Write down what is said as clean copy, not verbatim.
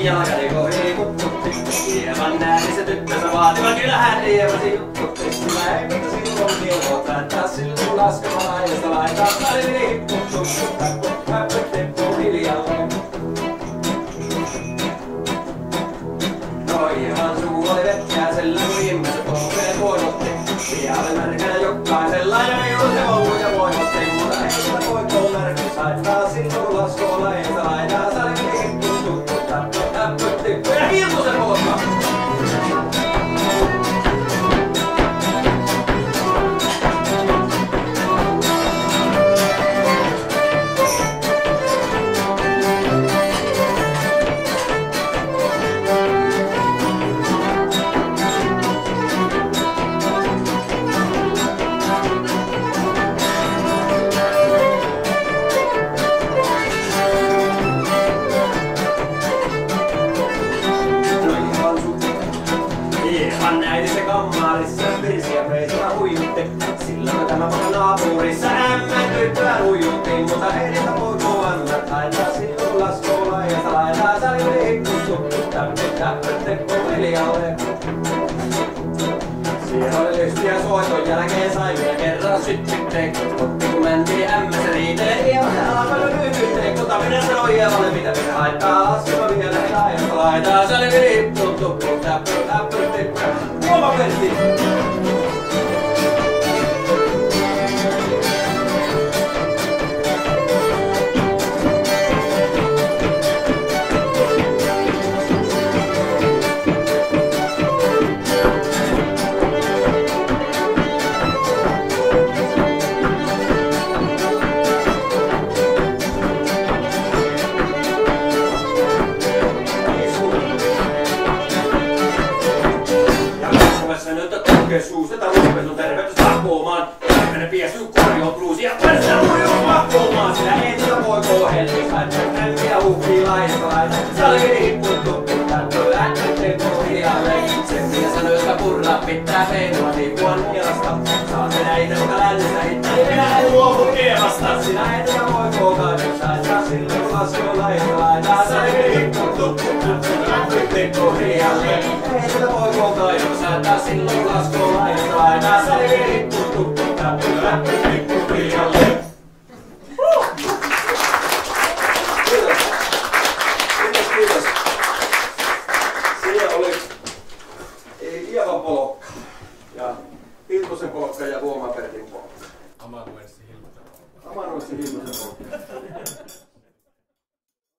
Jalkadeko heikutti, hieman nähti se tyttönsä vaativa, kyllä hän rievasi juttutti. Mä en mitä silloin milvoita, taas silloin laskeva laajasta laitaa, salili hipputtu, häppötteppu hiljalle. No ihan suu oli vetkääsellä, kun ihmiset polkeen voivotti. Pialle märkänä jokaisella ja minun se ollut ja voivotti, mutta ei sitä voittoon märkys haittaa silloin kun laskoo laajasta laitaa, salili hipputtu. Ja Hiltusen polkka! Kammarissa virsiä peisillä huijutti. Silloin tämä paljon naapurissa ämmäntyttyä huijuttiin. Mutta ei niitä poikoo annat haittaa. Silloin laskoo laajasta laitaa. Salili hipputtu. Täppötteppu hiljalle. Siinä oli lystiä soiton jälkeen sai vielä kerran syttytteen. Otti kun mentiin ämmässä riiteen. Ja mä alkanut lyhytteen. Kota minä sanoin Ievalle mitä minä haittaa. Laskeva vielä laajasta laitaa. Salili hipputtu. Täppötteppu. Huoma Pertti! Suusteta ruupesun terveyttä sakoomaan. Järvenen piesy korjoon bluusi ja persää murjoon makkoomaan. Sillä ei sitä voikoo hellis haittaa. Kämpiä uhkii laista laita. Salkini hipputtu. Täppö ääntettekoo hiljalle. Sen mies sanoo, jotka purraa pitää peinua tiipua nielasta. Saa sen äitä lällistä hittaa. Minä en luovu Eevasta. Sinä ei tätä voikoo kaivus haittaa. Silloin kun laskoo laista laita. Salkini hipputtu. Täppö ääntettekoo hiljalle. Ei tätä voikoo kaivus haittaa. Silloin kun laskoo laista laita. Salkini hipputtu. Täppö ääntettekoo hiljalle. Kiitos. Siinä oli Ievan polkka ja Hiltusen polkka ja